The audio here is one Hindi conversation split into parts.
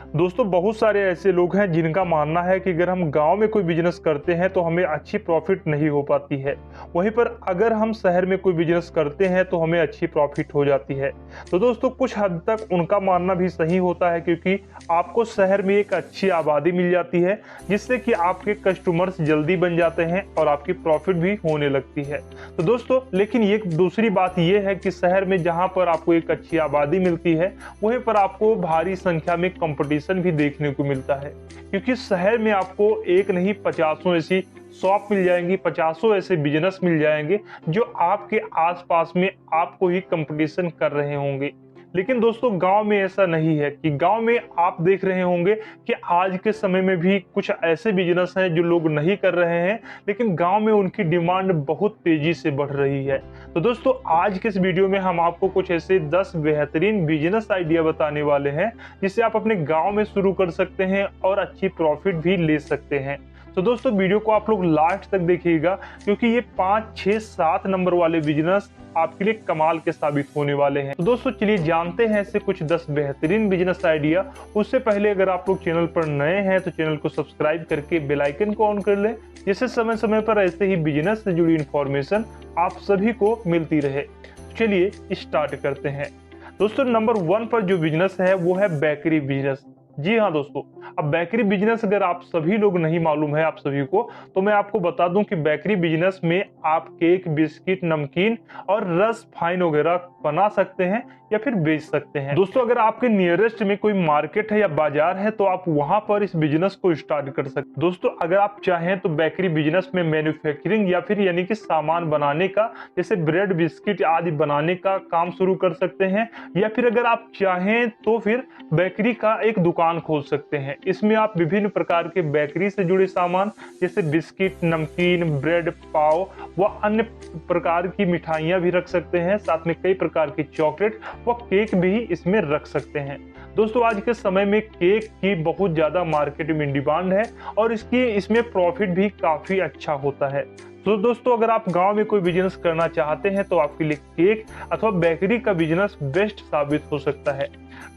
दोस्तों बहुत सारे ऐसे लोग हैं जिनका मानना है कि अगर हम गांव में कोई बिजनेस करते हैं तो हमें अच्छी प्रॉफिट नहीं हो पाती है। वहीं पर अगर हम शहर में कोई बिजनेस करते हैं तो हमें अच्छी प्रॉफिट हो जाती है। तो दोस्तों कुछ हद तक उनका मानना भी सही होता है, क्योंकि आपको शहर में एक अच्छी आबादी मिल जाती है जिससे कि आपके कस्टमर्स जल्दी बन जाते हैं और आपकी प्रॉफिट भी होने लगती है। तो दोस्तों लेकिन ये दूसरी बात ये है कि शहर में जहाँ पर आपको एक अच्छी आबादी मिलती है वहीं पर आपको भारी संख्या में कंपटीशन भी देखने को मिलता है, क्योंकि शहर में आपको एक नहीं पचासों ऐसी शॉप मिल जाएंगी, पचासों ऐसे बिजनेस मिल जाएंगे जो आपके आसपास में आपको ही कंपटीशन कर रहे होंगे। लेकिन दोस्तों गांव में ऐसा नहीं है कि गांव में आप देख रहे होंगे कि आज के समय में भी कुछ ऐसे बिजनेस हैं जो लोग नहीं कर रहे हैं, लेकिन गांव में उनकी डिमांड बहुत तेजी से बढ़ रही है। तो दोस्तों आज के इस वीडियो में हम आपको कुछ ऐसे 10 बेहतरीन बिजनेस आइडिया बताने वाले हैं जिसे आप अपने गांव में शुरू कर सकते हैं और अच्छी प्रॉफिट भी ले सकते हैं। तो दोस्तों वीडियो को आप लोग लास्ट तक देखिएगा, क्योंकि ये 5, 6, 7 नंबर वाले बिजनेस आपके लिए कमाल के साबित होने वाले हैं। तो दोस्तों चलिए जानते हैं ऐसे कुछ 10 बेहतरीन बिजनेस आइडिया। उससे पहले अगर आप लोग चैनल पर नए हैं तो चैनल को सब्सक्राइब करके बेल आइकन को ऑन कर लें, जिससे समय समय पर ऐसे ही बिजनेस से जुड़ी इंफॉर्मेशन आप सभी को मिलती रहे। चलिए स्टार्ट करते हैं। दोस्तों नंबर 1 पर जो बिजनेस है वो है बेकरी बिजनेस। जी हाँ दोस्तों, अब बेकरी बिजनेस अगर आप सभी लोग नहीं मालूम है आप सभी को, तो मैं आपको बता दूं कि बेकरी बिजनेस में आप केक, बिस्किट, नमकीन और रस फाइन वगैरह बना सकते हैं या फिर बेच सकते हैं। दोस्तों अगर आपके नियरेस्ट में कोई मार्केट है या बाजार है तो आप वहां पर इस बिजनेस को स्टार्ट कर सकते हैं। दोस्तों अगर आप चाहें तो बेकरी बिजनेस में मैन्युफैक्चरिंग या फिर यानी कि सामान बनाने का, जैसे ब्रेड, बिस्किट आदि बनाने का काम शुरू कर सकते हैं, या फिर अगर आप चाहें तो फिर बेकरी का एक दुकान खोल सकते हैं। इसमें आप विभिन्न प्रकार के बेकरी से जुड़े सामान जैसे बिस्किट, नमकीन, ब्रेड, पाव व अन्य प्रकार की मिठाइयां भी रख सकते हैं। साथ में कई प्रकार की चॉकलेट व केक भी इसमें रख सकते हैं। दोस्तों आज के समय में केक की बहुत ज्यादा मार्केट में डिमांड है और इसमें प्रॉफिट भी काफी अच्छा होता है। तो दोस्तों अगर आप गांव में कोई बिजनेस करना चाहते हैं तो आपके लिए केक अथवा बेकरी का बिजनेस बेस्ट साबित हो सकता है।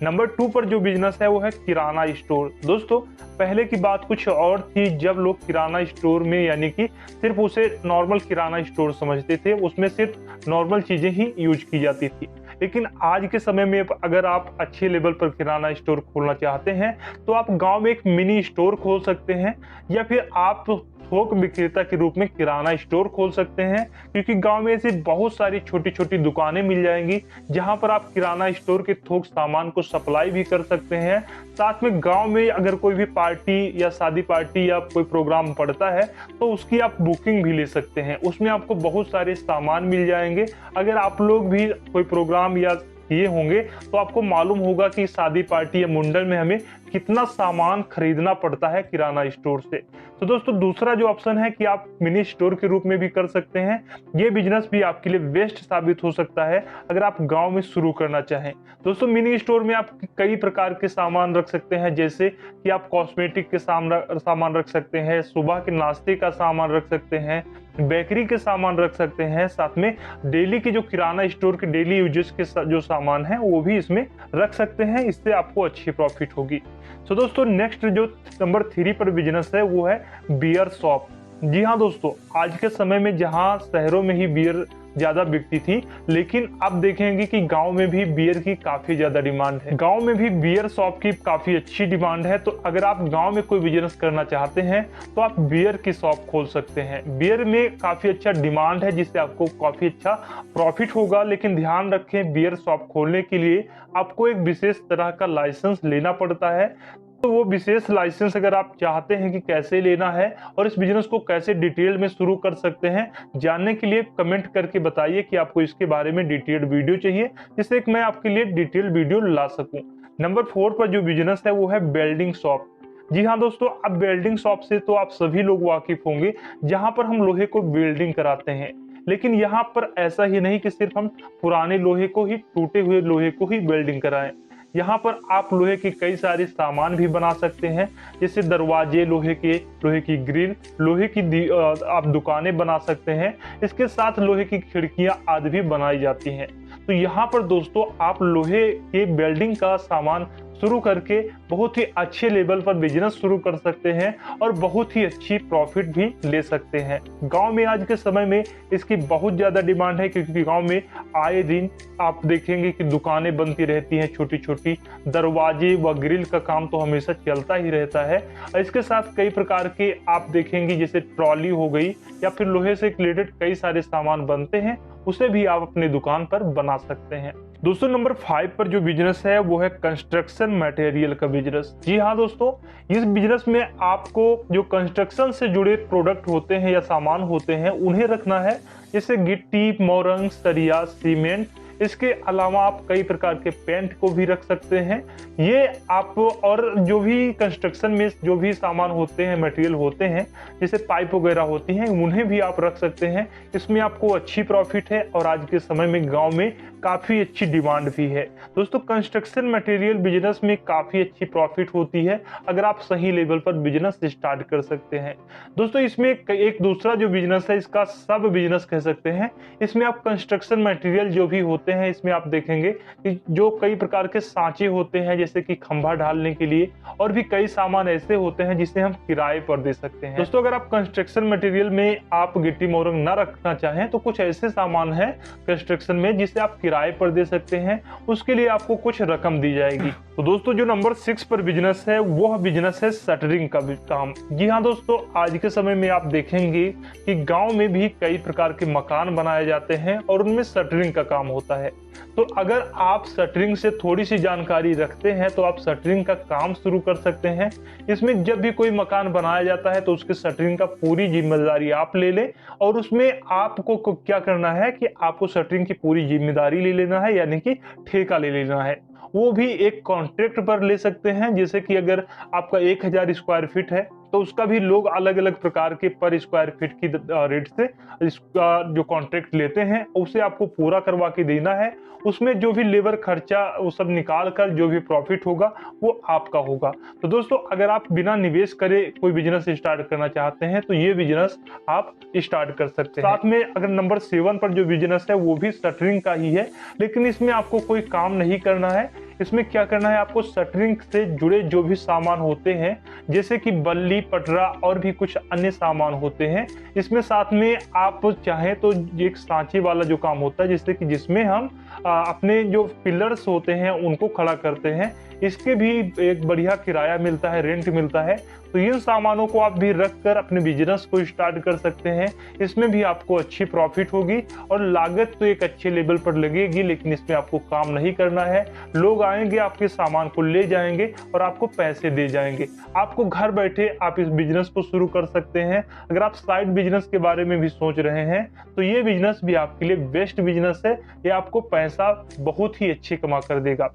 नंबर 2 पर जो बिजनेस है वो है किराना स्टोर। दोस्तों पहले की बात कुछ और थी, जब लोग किराना स्टोर में यानी कि सिर्फ उसे नॉर्मल किराना स्टोर समझते थे, उसमें सिर्फ नॉर्मल चीजें ही यूज की जाती थी। लेकिन आज के समय में अगर आप अच्छे लेवल पर किराना स्टोर खोलना चाहते हैं तो आप गांव में एक मिनी स्टोर खोल सकते हैं, या फिर आप थोक विक्रेता के रूप में किराना स्टोर खोल सकते हैं, क्योंकि गांव में ऐसी बहुत सारी छोटी छोटी दुकानें मिल जाएंगी जहां पर आप किराना स्टोर के थोक सामान को सप्लाई भी कर सकते हैं। साथ में गांव में अगर कोई भी पार्टी या शादी पार्टी या कोई प्रोग्राम पड़ता है तो उसकी आप बुकिंग भी ले सकते हैं, उसमें आपको बहुत सारे सामान मिल जाएंगे। अगर आप लोग भी कोई प्रोग्राम या ये होंगे तो आपको मालूम होगा कि शादी पार्टी या मुंडन में हमें कितना सामान खरीदना पड़ता है किराना स्टोर से। तो दोस्तों दूसरा जो ऑप्शन है कि आप मिनी स्टोर के रूप में भी कर सकते हैं। ये बिजनेस भी आपके लिए बेस्ट साबित हो सकता है अगर आप गांव में शुरू करना चाहें। दोस्तों मिनी स्टोर में आप कई प्रकार के सामान रख सकते हैं, जैसे कि आप कॉस्मेटिक के सामान रख सकते हैं, सुबह के नाश्ते का सामान रख सकते हैं, बेकरी के सामान रख सकते हैं, साथ में डेली के जो किराना स्टोर के डेली यूजेस के जो सामान है वो भी इसमें रख सकते हैं। इससे आपको अच्छी प्रॉफिट होगी। तो दोस्तों नेक्स्ट जो नंबर 3 पर बिजनेस है वो है बियर शॉप। जी हाँ दोस्तों, आज के समय में जहाँ शहरों में ही बियर ज्यादा बिकती थी, लेकिन अब देखेंगे कि गांव में भी बियर की काफी ज्यादा डिमांड है। गांव में भी बियर शॉप की काफी अच्छी डिमांड है। तो अगर आप गांव में कोई बिजनेस करना चाहते हैं तो आप बियर की शॉप खोल सकते हैं। बियर में काफी अच्छा डिमांड है जिससे आपको काफी अच्छा प्रॉफिट होगा। लेकिन ध्यान रखें, बियर शॉप खोलने के लिए आपको एक विशेष तरह का लाइसेंस लेना पड़ता है। तो वो विशेष लाइसेंस अगर आप चाहते हैं कि कैसे लेना है और इस बिजनेस को कैसे डिटेल में शुरू कर सकते हैं, जानने के लिए कमेंट करके बताइए कि आपको इसके बारे में डिटेल्ड वीडियो चाहिए, जिससे मैं आपके लिए डिटेल्ड वीडियो ला सकूं। नंबर 4 पर जो बिजनेस है वो है वेल्डिंग शॉप। जी हाँ दोस्तों, अब वेल्डिंग शॉप से तो आप सभी लोग वाकिफ होंगे, जहां पर हम लोहे को वेल्डिंग कराते हैं। लेकिन यहाँ पर ऐसा ही नहीं कि सिर्फ हम पुराने लोहे को ही, टूटे हुए लोहे को ही वेल्डिंग कराएं। यहाँ पर आप लोहे के कई सारे सामान भी बना सकते हैं, जैसे दरवाजे लोहे की ग्रिल, लोहे की आप दुकानें बना सकते हैं। इसके साथ लोहे की खिड़कियां आदि भी बनाई जाती हैं। तो यहाँ पर दोस्तों आप लोहे के वेल्डिंग का सामान शुरू करके बहुत ही अच्छे लेवल पर बिजनेस शुरू कर सकते हैं और बहुत ही अच्छी प्रॉफिट भी ले सकते हैं। गांव में आज के समय में इसकी बहुत ज़्यादा डिमांड है, क्योंकि गांव में आए दिन आप देखेंगे कि दुकानें बनती रहती हैं, छोटी छोटी दरवाजे व ग्रिल का काम तो हमेशा चलता ही रहता है। इसके साथ कई प्रकार के आप देखेंगे जैसे ट्रॉली हो गई या फिर लोहे से रिलेटेड कई सारे सामान बनते हैं, उसे भी आप अपनी दुकान पर बना सकते हैं। दोस्तों नंबर 5 पर जो बिजनेस है वो है कंस्ट्रक्शन मटेरियल का बिजनेस। जी हाँ दोस्तों, इस बिजनेस में आपको जो कंस्ट्रक्शन से जुड़े प्रोडक्ट होते हैं या सामान होते हैं उन्हें रखना है, जैसे गिट्टी, मोरंग, सरिया, सीमेंट। इसके अलावा आप कई प्रकार के पेंट को भी रख सकते हैं। ये आप और जो भी कंस्ट्रक्शन में जो भी सामान होते हैं, मटेरियल होते हैं, जैसे पाइप वगैरह होती हैं, उन्हें भी आप रख सकते हैं। इसमें आपको अच्छी प्रॉफिट है और आज के समय में गांव में काफ़ी अच्छी डिमांड भी है। दोस्तों कंस्ट्रक्शन मटेरियल बिजनेस में काफ़ी अच्छी प्रॉफिट होती है अगर आप सही लेवल पर बिजनेस स्टार्ट कर सकते हैं। दोस्तों इसमें एक दूसरा जो बिजनेस है, इसका सब बिजनेस कह सकते हैं। इसमें आप कंस्ट्रक्शन मटेरियल जो भी होते हैं, इसमें आप देखेंगे कि जो कई प्रकार के सांचे होते हैं, जैसे कि खंभा ढालने के लिए, और भी कई सामान ऐसे होते हैं जिसे हम किराए पर दे सकते हैं। दोस्तों अगर आप कंस्ट्रक्शन मटेरियल में आप गिट्टी मोरंग ना रखना चाहें तो कुछ ऐसे सामान है कंस्ट्रक्शन में जिसे आप किराए पर दे सकते हैं, उसके लिए आपको कुछ रकम दी जाएगी। तो दोस्तों जो नंबर 6 पर बिजनेस है वो बिजनेस है शटरिंग का काम। जी हाँ दोस्तों, आज के समय में आप देखेंगे कि गांव में भी कई प्रकार के मकान बनाए जाते हैं और उनमें शटरिंग का काम होता है। तो अगर आप शटरिंग से थोड़ी सी जानकारी रखते हैं तो आप शटरिंग का काम शुरू कर सकते हैं। इसमें जब भी कोई मकान बनाया जाता है तो उसके शटरिंग का पूरी जिम्मेदारी आप ले लें, और उसमें आपको क्या करना है कि आपको शटरिंग की पूरी जिम्मेदारी ले लेना है, यानी कि ठेका ले लेना है। वो भी एक कॉन्ट्रैक्ट पर ले सकते हैं, जैसे कि अगर आपका 1000 स्क्वायर फीट है तो उसका भी लोग अलग अलग प्रकार के पर स्क्वायर फीट की रेट से इसका जो कॉन्ट्रैक्ट लेते हैं उसे आपको पूरा करवा के देना है। उसमें जो भी लेबर खर्चा वो सब निकाल कर जो भी प्रॉफिट होगा वो आपका होगा। तो दोस्तों अगर आप बिना निवेश करे कोई बिजनेस स्टार्ट करना चाहते हैं तो ये बिजनेस आप स्टार्ट कर सकते हैं। साथ में अगर नंबर 7 पर जो बिजनेस है वो भी शटरिंग का ही है, लेकिन इसमें आपको कोई काम नहीं करना है। इसमें क्या करना है, आपको शटरिंग से जुड़े जो भी सामान होते हैं, जैसे कि बल्ली, पटरा और भी कुछ अन्य सामान होते हैं, इसमें साथ में आप चाहें तो एक सांचे वाला जो काम होता है, जैसे कि जिसमें हम अपने जो पिलर्स होते हैं उनको खड़ा करते हैं, इसके भी एक बढ़िया किराया मिलता है, रेंट मिलता है। तो इन सामानों को आप भी रख कर अपने बिजनेस को स्टार्ट कर सकते हैं। इसमें भी आपको अच्छी प्रॉफिट होगी और लागत तो एक अच्छे लेवल पर लगेगी, लेकिन इसमें आपको काम नहीं करना है। लोग आएंगे, आपके सामान को ले जाएंगे और आपको पैसे दे जाएंगे। आपको घर बैठे आप इस बिजनेस को शुरू कर सकते हैं। अगर आप साइड बिजनेस के बारे में भी सोच रहे हैं तो ये बिजनेस भी आपके लिए बेस्ट बिजनेस है। ये आपको पैसा बहुत ही अच्छे कमा कर देगा।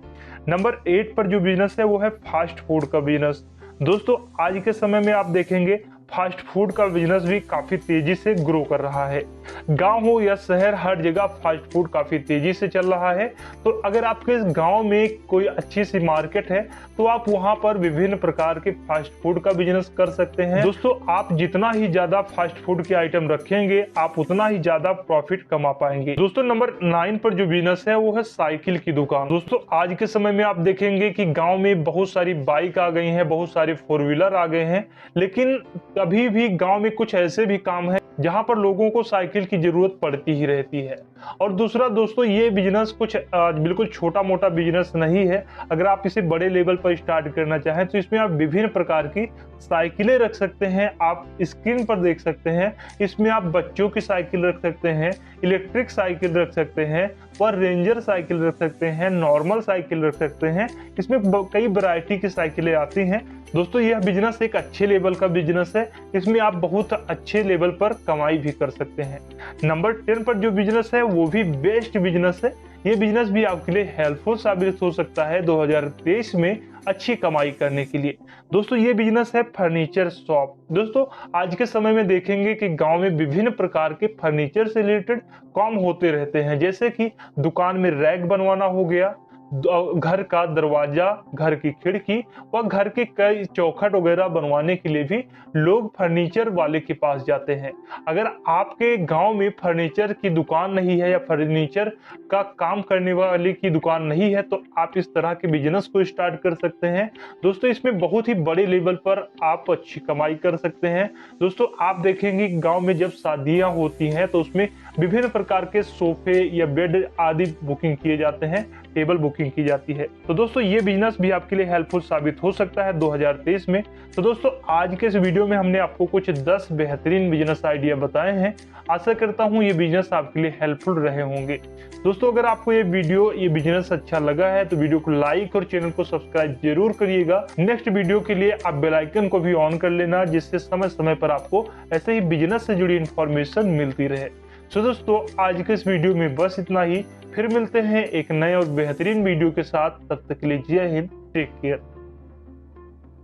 नंबर 8 पर जो बिजनेस है वो है फास्ट फूड का बिजनेस। दोस्तों आज के समय में आप देखेंगे फास्ट फूड का बिजनेस भी काफी तेजी से ग्रो कर रहा है। गांव हो या शहर, हर जगह फास्ट फूड काफी तेजी से चल रहा है। तो अगर आपके गांव में कोई अच्छी सी मार्केट है तो आप वहां पर विभिन्न प्रकार के फास्ट फूड का बिजनेस कर सकते हैं। दोस्तों आप जितना ही ज्यादा फास्ट फूड के आइटम रखेंगे आप उतना ही ज्यादा प्रॉफिट कमा पाएंगे। दोस्तों नंबर 9 पर जो बिजनेस है वो है साइकिल की दुकान। दोस्तों आज के समय में आप देखेंगे कि गाँव में बहुत सारी बाइक आ गई है, बहुत सारे 4 व्हीलर आ गए हैं, लेकिन अभी भी गांव में कुछ ऐसे भी काम है जहां पर लोगों को साइकिल की जरूरत पड़ती ही रहती है। और दूसरा दोस्तों ये बिजनेस कुछ बिल्कुल छोटा मोटा बिजनेस नहीं है। अगर आप इसे बड़े लेवल पर स्टार्ट करना चाहें तो इसमें आप विभिन्न प्रकार की साइकिलें रख सकते हैं। आप स्क्रीन पर देख सकते हैं, इसमें आप बच्चों की साइकिल रख सकते हैं, इलेक्ट्रिक साइकिल रख सकते हैं, और रेंजर साइकिल रख सकते हैं, नॉर्मल साइकिल रख सकते हैं। इसमें कई वैरायटी की साइकिलें आती हैं। दोस्तों यह बिजनेस एक अच्छे लेवल का बिजनेस है, इसमें आप बहुत अच्छे लेवल पर कमाई भी कर सकते हैं। नंबर 10 पर जो बिजनेस है वो भी बेस्ट बिजनेस है। ये बिजनेस भी आपके लिए हेल्पफुल साबित हो सकता है 2023 में अच्छी कमाई करने के लिए। दोस्तों ये बिजनेस है फर्नीचर शॉप। दोस्तों आज के समय में देखेंगे कि गांव में विभिन्न प्रकार के फर्नीचर से रिलेटेड काम होते रहते हैं, जैसे कि दुकान में रैक बनवाना हो गया, घर का दरवाजा, घर की खिड़की व घर के कई चौखट वगैरह बनवाने के लिए भी लोग फर्नीचर वाले के पास जाते हैं। अगर आपके गांव में फर्नीचर की दुकान नहीं है या फर्नीचर का काम करने वाले की दुकान नहीं है, तो आप इस तरह के बिजनेस को स्टार्ट कर सकते हैं। दोस्तों, इसमें बहुत ही बड़े लेवल पर आप अच्छी कमाई कर सकते हैं। दोस्तों, आप देखेंगे गांव में जब शादियां होती हैं तो उसमें विभिन्न प्रकार के सोफे या बेड आदि बुकिंग किए जाते हैं, टेबल बुकिंग की जाती है। तो दोस्तों, ये बिजनेस भी आपके लिए हेल्पफुल साबित हो सकता है 2023 में। तो दोस्तों, आज के इस वीडियो में हमने आपको कुछ 10 बेहतरीन बिजनेस आइडिया बताए हैं। आशा करता हूँ ये बिजनेस आपके लिए हेल्पफुल रहे होंगे। दोस्तों, अगर आपको ये बिजनेस अच्छा लगा है तो वीडियो को लाइक और चैनल को सब्सक्राइब जरूर करिएगा। नेक्स्ट वीडियो के लिए आप बेल आइकन को भी ऑन कर लेना, जिससे समय समय पर आपको ऐसे ही बिजनेस से जुड़ी इंफॉर्मेशन मिलती रहे। तो दोस्तों, आज के इस वीडियो में बस इतना ही। फिर मिलते हैं एक नए और बेहतरीन वीडियो के साथ। तब तक के लिए जय हिंद, टेक केयर।